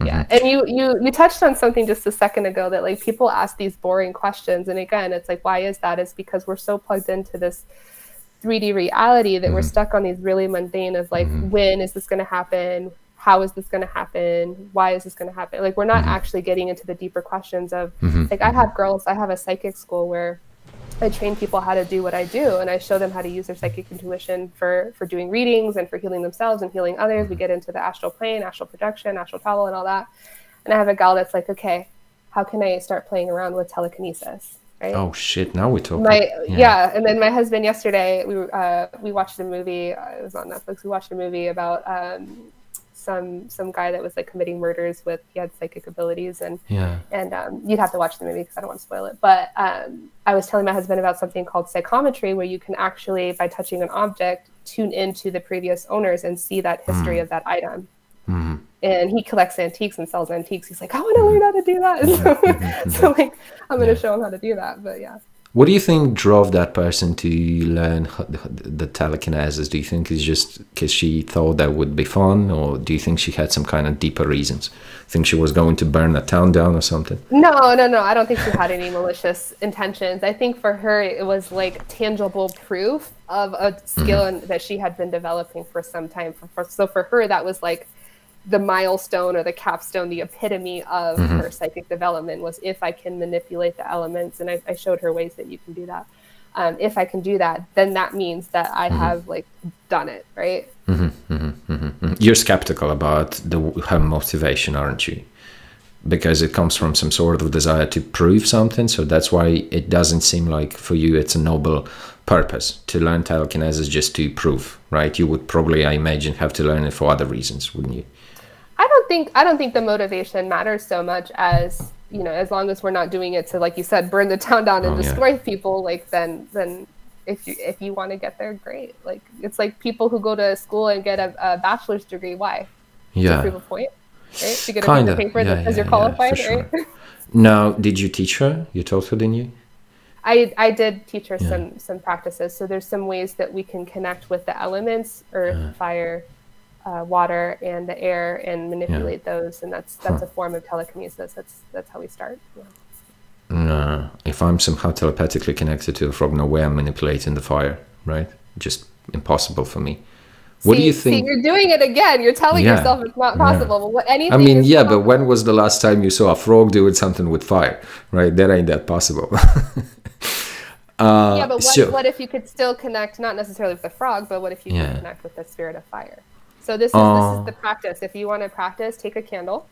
Yeah. And you touched on something just a second ago, that like people ask these boring questions. And again, it's like, why is that? It's because we're so plugged into this 3D reality that we're stuck on these really mundane of like, when is this going to happen? How is this going to happen? Why is this going to happen? Like, we're not actually getting into the deeper questions of like, I have a psychic school where I train people how to do what I do, and I show them how to use their psychic intuition for doing readings and for healing themselves and healing others. We get into the astral plane, astral projection, astral travel, and all that. And I have a gal that's like, okay, how can I start playing around with telekinesis? Right? Oh shit! Now we're talking. And then my husband yesterday, we watched a movie. It was on Netflix. We watched a movie about some guy that was like committing murders with, he had psychic abilities, and you'd have to watch the movie because I don't want to spoil it. But I was telling my husband about something called psychometry, where you can actually, by touching an object, tune into the previous owners and see that history of that item. And he collects antiques and sells antiques. He's like, I want to learn how to do that. So like, I'm going to show him how to do that. But yeah. What do you think drove that person to learn the telekinesis? Do you think it's just because she thought that would be fun, or do you think she had some kind of deeper reasons? Think she was going to burn a town down or something? No. I don't think she had any malicious intentions. I think for her, it was like tangible proof of a skill that she had been developing for some time. So for her, that was like the milestone or the capstone, the epitome of her psychic development was, if I can manipulate the elements. And I showed her ways that you can do that. If I can do that, then that means that I have like done it, right? You're skeptical about her motivation, aren't you? Because it comes from some sort of desire to prove something. So that's why it doesn't seem like for you it's a noble purpose to learn telekinesis just to prove, right? You would probably, I imagine, have to learn it for other reasons, wouldn't you? I don't think the motivation matters so much as, you know, as long as we're not doing it to, like you said, burn the town down and destroy people, like then if you want to get there, great. Like, it's like people who go to school and get a bachelor's degree. Why? To prove a point, right? To get a paper that says you're qualified, right? Now, did you teach her? You taught her, didn't you? I did teach her some practices. So there's some ways that we can connect with the elements, earth, fire, water, and the air, and manipulate those. And that's a form of telekinesis. That's how we start. No, if I'm somehow telepathically connected to a frog, no way I'm manipulating the fire, right? Just impossible for me. What do you think? See, you're doing it again. You're telling yourself it's not possible. But anything. I mean, but when was the last time you saw a frog doing something with fire, right? That ain't that possible. But what if you could still connect, not necessarily with the frog, but what if you could connect with the spirit of fire? So this is the practice. If you want to practice, take a candle.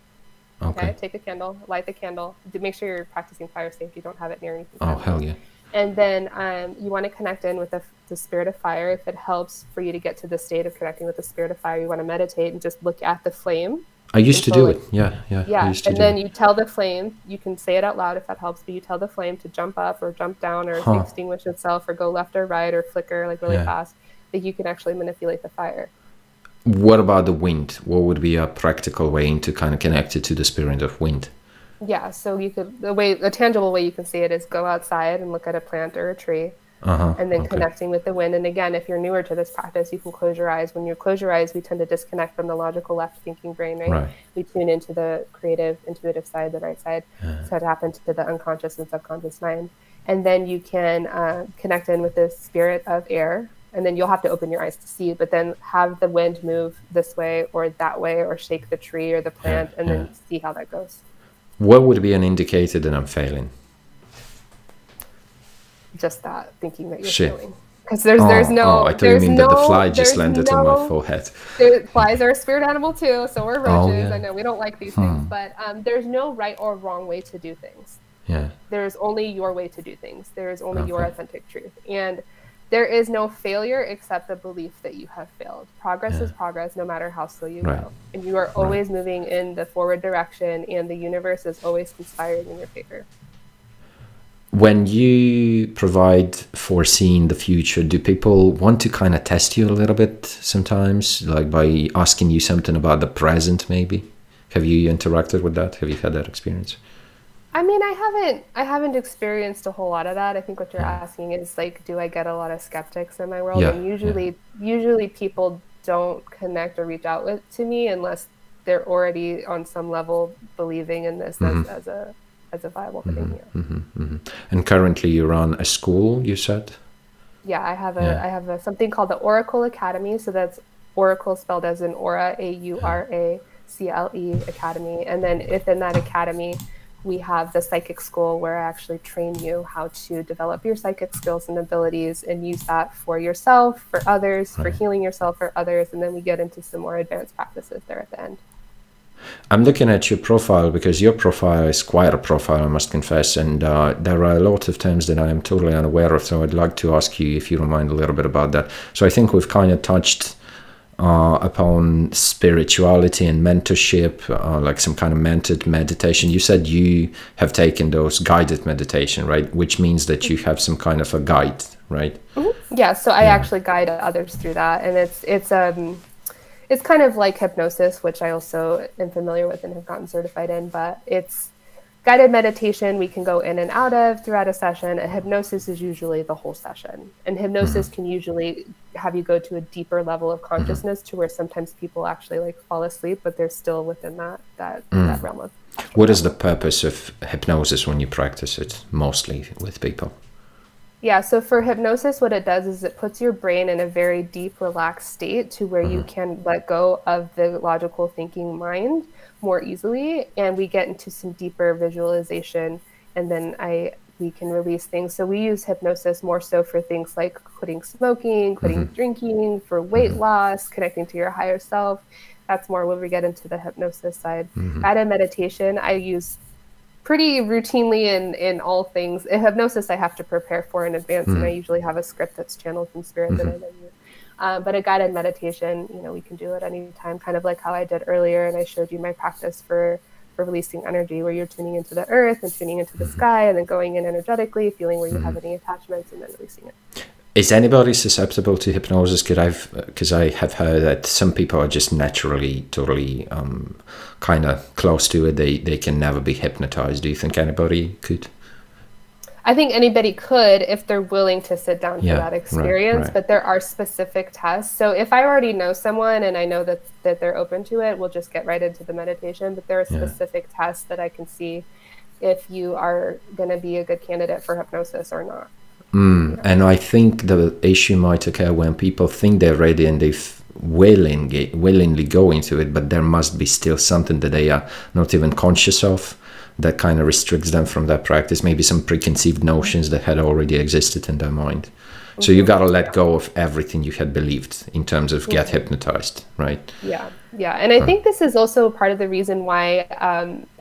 Okay. Take a candle, light the candle. Make sure you're practicing fire safety. Don't have it near anything. Oh, hell yeah. And then you want to connect in with the spirit of fire. If it helps for you to get to the state of connecting with the spirit of fire, you want to meditate and just look at the flame. I used to do it. Yeah. And then you tell the flame, you can say it out loud if that helps, but you tell the flame to jump up or jump down or extinguish itself or go left or right or flicker like really fast, that you can actually manipulate the fire. What about the wind? What would be a practical way to kind of connect it to the spirit of wind? Yeah, so you could, the tangible way you can see it is go outside and look at a plant or a tree, and then connecting with the wind. And again, if you're newer to this practice, you can close your eyes. When you close your eyes, we tend to disconnect from the logical left thinking brain, right? We tune into the creative, intuitive side, the right side. So it happens to the unconscious and subconscious mind. And then you can connect in with the spirit of air. And then you'll have to open your eyes to see, but then have the wind move this way or that way, or shake the tree or the plant, and then see how that goes. What would be an indicator that I'm failing? Just that, thinking that you're failing. Because there's no... I thought you mean that the fly just landed on my forehead. Flies are a spirit animal too, so we're roaches. I know we don't like these things, but there's no right or wrong way to do things. There's only your way to do things. There's only your authentic truth. And there is no failure except the belief that you have failed. Progress is progress, no matter how slow you go. And you are always moving in the forward direction, and the universe is always conspiring in your favor. When you provide foreseeing the future, do people want to kind of test you a little bit sometimes, like by asking you something about the present maybe? Have you interacted with that? Have you had that experience? I mean, I haven't experienced a whole lot of that. I think what you're asking is like, do I get a lot of skeptics in my world? Yeah, And usually people don't connect or reach out to me unless they're already on some level believing in this as a viable thing. Yeah. And currently you run a school, you said? Yeah, I have a something called the Oracle Academy. So that's Oracle spelled as in Aura, AURACLE Academy. And then within that academy, we have the psychic school where I actually train you how to develop your psychic skills and abilities and use that for yourself, for others, for healing yourself, for others. And then we get into some more advanced practices there at the end. I'm looking at your profile because your profile is quite a profile, I must confess, and there are a lot of terms that I am totally unaware of, so I'd like to ask you, if you don't mind, a little bit about that. So I think we've kind of touched upon spirituality and mentorship, like some kind of mentored meditation. You said you have taken those guided meditation, right? Which means that you have some kind of a guide, right? Yeah, so I actually guide others through that, and it's kind of like hypnosis, which I also am familiar with and have gotten certified in, but it's guided meditation we can go in and out of throughout a session. And hypnosis is usually the whole session. And hypnosis can usually have you go to a deeper level of consciousness to where sometimes people actually like fall asleep, but they're still within that realm of. What is the purpose of hypnosis when you practice it mostly with people? Yeah, so for hypnosis, what it does is it puts your brain in a very deep, relaxed state to where you can let go of the logical thinking mind more easily, and we get into some deeper visualization, and then we can release things. So we use hypnosis more so for things like quitting smoking, quitting drinking, for weight loss, connecting to your higher self. That's more when we get into the hypnosis side. Guided meditation, I use pretty routinely in all things. In hypnosis, I have to prepare for in advance, and I usually have a script that's channeled from spirit that I then use. But a guided meditation, we can do it anytime, kind of like how I did earlier, and I showed you my practice for releasing energy, where you're tuning into the earth and tuning into the sky, and then going in energetically, feeling where you have any attachments, and then releasing it. Is anybody susceptible to hypnosis? Because I have heard that some people are just naturally totally kind of close to it. They can never be hypnotized. Do you think anybody could? I think anybody could if they're willing to sit down for that experience, right. But there are specific tests. So if I already know someone and I know that they're open to it, we'll just get right into the meditation. But there are specific tests that I can see if you are going to be a good candidate for hypnosis or not. And I think the issue might occur when people think they're ready and they willingly go into it, but there must be still something that they are not even conscious of that kind of restricts them from that practice. Maybe some preconceived notions that had already existed in their mind. So you got to let go of everything you had believed in terms of get hypnotized, right? Yeah. And I think this is also part of the reason why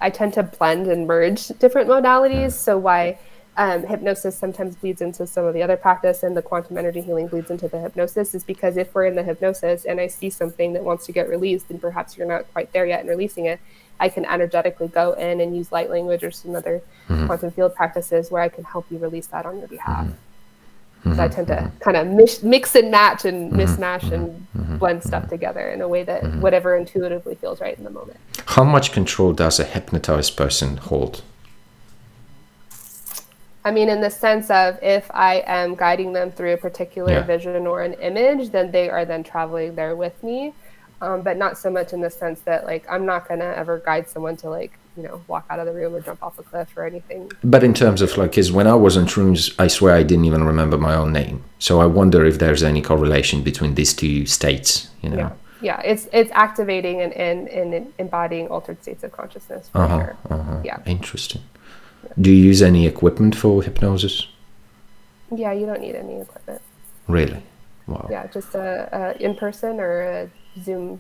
I tend to blend and merge different modalities. So why hypnosis sometimes bleeds into some of the other practice, and the quantum energy healing bleeds into the hypnosis, is because if we're in the hypnosis and I see something that wants to get released and perhaps you're not quite there yet in releasing it, I can energetically go in and use light language or some other quantum field practices where I can help you release that on your behalf. So I tend to kind of mix and match and mismatch and blend stuff together in a way that whatever intuitively feels right in the moment. How much control does a hypnotized person hold? I mean, in the sense of if I am guiding them through a particular vision or an image, then they are then traveling there with me. But not so much in the sense that, like, I'm not going to ever guide someone to, like, walk out of the room or jump off a cliff or anything. But in terms of, like, because when I was in shrooms, I swear I didn't even remember my own name. So I wonder if there's any correlation between these two states, Yeah, it's activating and embodying altered states of consciousness, for sure. Yeah. Interesting. Do you use any equipment for hypnosis? Yeah, you don't need any equipment. Really? Wow. Yeah, just a in-person or a Zoom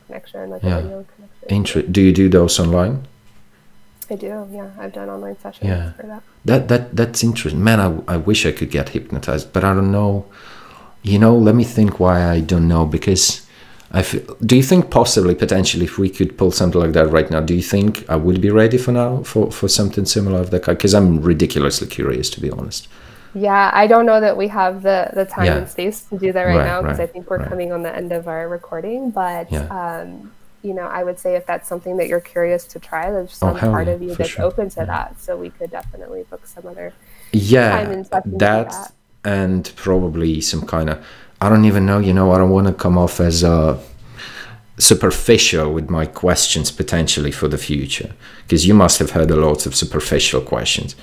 connection, like a video connection. Do you do those online? I do, yeah. I've done online sessions for that. That's interesting. Man, I wish I could get hypnotized, but I don't know. Let me think why I don't know, because I feel, do you think possibly, potentially, if we could pull something like that right now, do you think I would be ready for now for something similar of that kind? Because I'm ridiculously curious, to be honest. Yeah, I don't know that we have the time Yeah. and space to do that right Right. now, because I Right. think we're Right. coming on the end of our recording. But Yeah. you know, I would say if that's something that you're curious to try, there's Oh, some hell part yeah, of you for that's sure. open to Yeah. that. So we could definitely book some other time Yeah, and session to do that, that. and probably some kind of, I don't even know, I don't want to come off as superficial with my questions potentially for the future, because you must have heard a lot of superficial questions,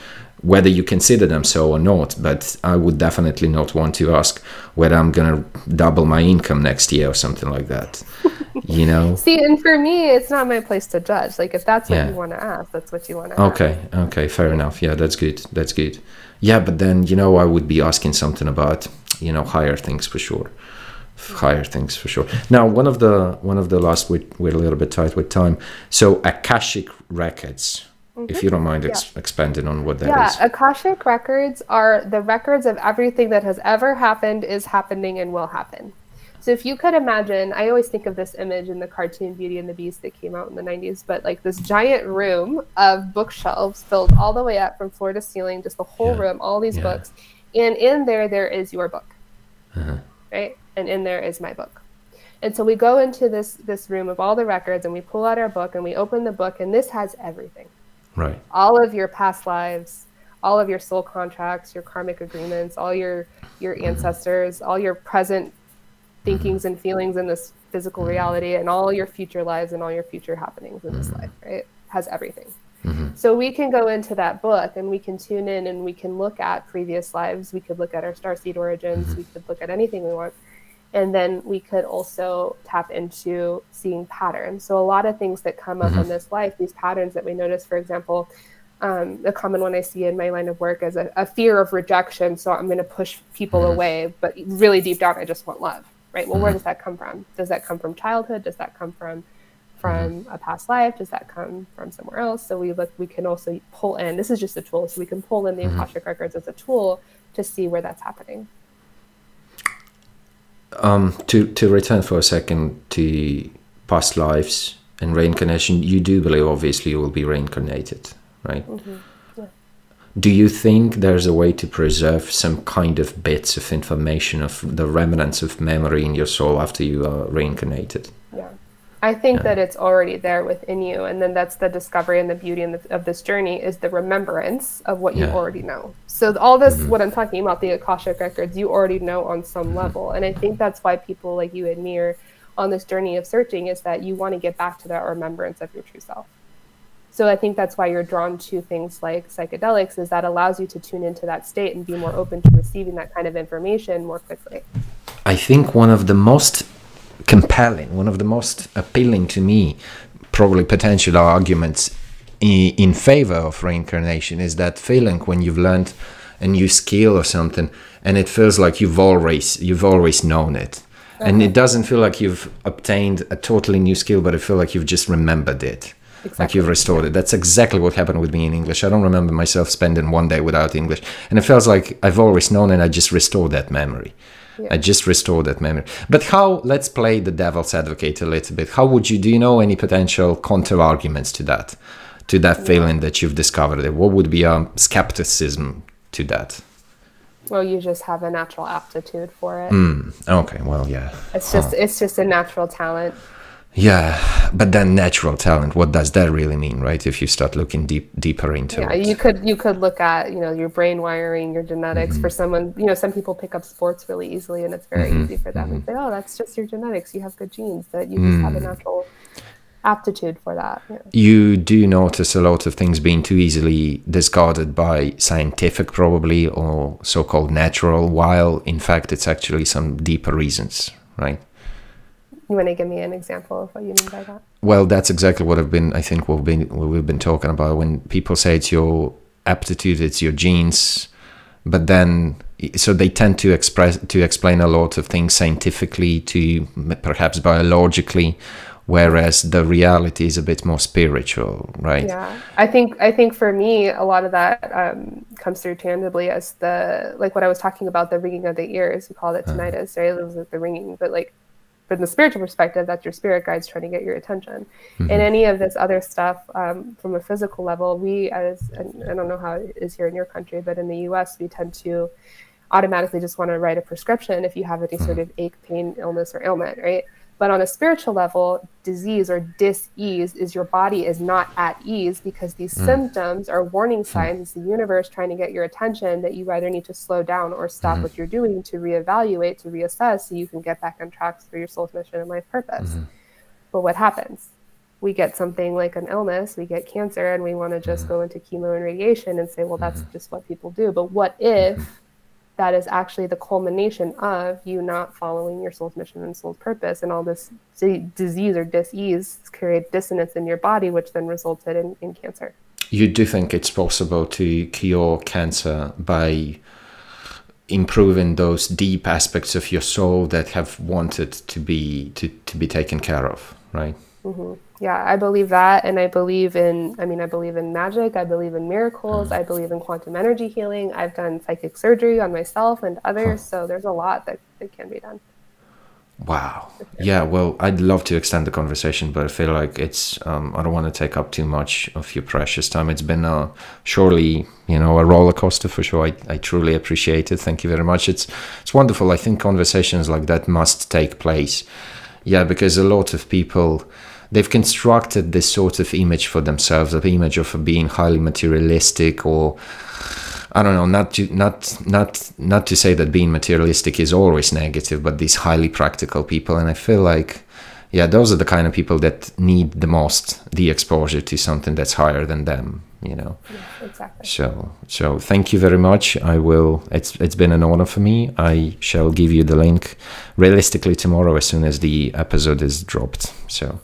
whether you consider them so or not. But I would definitely not want to ask whether I'm gonna double my income next year or something like that. See, and for me, it's not my place to judge. Like, if that's what you Yeah. want to ask, that's what you want to ask. Okay. Okay. Fair enough. Yeah, that's good. That's good. Yeah, but then I would be asking something about higher things for sure. Higher things for sure. Now, one of the last, we're a little bit tight with time. So Akashic records, if you don't mind Yeah. expanding on what that Yeah, is. Akashic records are the records of everything that has ever happened, is happening, and will happen. So if you could imagine, I always think of this image in the cartoon Beauty and the Beast that came out in the 90s, but like this giant room of bookshelves filled all the way up from floor to ceiling, just the whole Yeah. room, all these Yeah. books. And in there is your book, Uh-huh. right? And in there is my book. And so we go into this room of all the records, and we pull out our book and we open the book, and this has everything. Right. All of your past lives, all of your soul contracts, your karmic agreements, all your ancestors, all your present thinkings and feelings in this physical reality, and all your future lives and all your future happenings in this life, right? Has everything. So we can go into that book and we can tune in and we can look at previous lives. We could look at our starseed origins. We could look at anything we want. And then we could also tap into seeing patterns. So a lot of things that come up in this life, these patterns that we notice, for example, the common one I see in my line of work is a fear of rejection. So I'm going to push people away, but really deep down, I just want love, right? Well, where does that come from? Does that come from childhood? Does that come from a past life? Does that come from somewhere else? So we can also pull in, this is just a tool. So we can pull in the Akashic records as a tool to see where that's happening. To return for a second to past lives and reincarnation, you do believe obviously you will be reincarnated, right? Yeah. Do you think there's a way to preserve some kind of bits of information of the remnants of memory in your soul after you are reincarnated? Yeah. I think that it's already there within you. And then that's the discovery and the beauty of this journey, is the remembrance of what you already know. So all this, what I'm talking about, the Akashic records, you already know on some level. And I think that's why people like you and me are on this journey of searching, is that you want to get back to that remembrance of your true self. So I think that's why you're drawn to things like psychedelics, is that allows you to tune into that state and be more open to receiving that kind of information more quickly. I think one of the most compelling, one of the most appealing to me, probably potential arguments in favor of reincarnation, is that feeling when you've learned a new skill or something, and it feels like you've always known it. And it doesn't feel like you've obtained a totally new skill, but it feels like you've just remembered it. Exactly. Like you've restored it. That's exactly what happened with me in English. I don't remember myself spending one day without English. And it feels like I've always known, and I just restored that memory. Yeah. I just restored that memory. But how, let's play the devil's advocate a little bit. How would you, do you know any potential counter arguments to that feeling that you've discovered it? What would be skepticism to that? Well, you just have a natural aptitude for it. Okay, well, yeah. It's just a natural talent. Yeah, but then natural talent, what does that really mean, right? If you start looking deeper into it. You could look at, your brain wiring, your genetics. For someone, some people pick up sports really easily, and it's very easy for them and say, oh, that's just your genetics. You have good genes, that you just have a natural aptitude for that. Yeah. You do notice a lot of things being too easily discarded by scientific, probably, or so-called natural, while in fact it's actually some deeper reasons, right? You want to give me an example of what you mean by that? Well, that's exactly what we've been talking about. When people say it's your aptitude, it's your genes, but then so they tend to explain a lot of things scientifically, to perhaps biologically, whereas the reality is a bit more spiritual, right? Yeah, I think for me, a lot of that comes through tangibly as like what I was talking about, the ringing of the ears. We call it tinnitus, right? It was like the ringing, but like from the spiritual perspective, that's your spirit guides trying to get your attention. And any of this other stuff, from a physical level, and I don't know how it is here in your country, but in the US, we tend to automatically just want to write a prescription if you have any sort of ache, pain, illness, or ailment, right? But on a spiritual level, disease or dis-ease is your body is not at ease, because these symptoms are warning signs, the universe trying to get your attention that you either need to slow down or stop what you're doing, to reevaluate, to reassess, so you can get back on track for your soul's mission and life purpose. But what happens? We get something like an illness, we get cancer, and we want to just go into chemo and radiation and say, well, that's just what people do. But what if that is actually the culmination of you not following your soul's mission and soul's purpose, and all this disease or dis-ease create dissonance in your body, which then resulted in cancer. You do think it's possible to cure cancer by improving those deep aspects of your soul that have wanted to be taken care of, right? Yeah, I believe that, and I believe in magic, I believe in miracles, I believe in quantum energy healing. I've done psychic surgery on myself and others, so there's a lot that can be done. Wow. Yeah, well, I'd love to extend the conversation, but I feel like it's, I don't want to take up too much of your precious time. It's been surely, a roller coaster for sure. I truly appreciate it. Thank you very much. It's wonderful. I think conversations like that must take place. Yeah, because a lot of people, they've constructed this sort of image for themselves, an image of being highly materialistic, or I don't know, not to say that being materialistic is always negative, but these highly practical people. And I feel like, yeah, those are the kind of people that need the most the exposure to something that's higher than them, Yeah, exactly. So thank you very much. It's been an honor for me. I shall give you the link realistically tomorrow as soon as the episode is dropped. So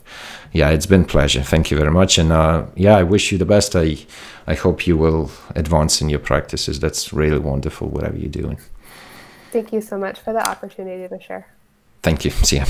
yeah, it's been a pleasure. Thank you very much. And I wish you the best. I hope you will advance in your practices. That's really wonderful, whatever you're doing. Thank you so much for the opportunity to share. Thank you. See ya.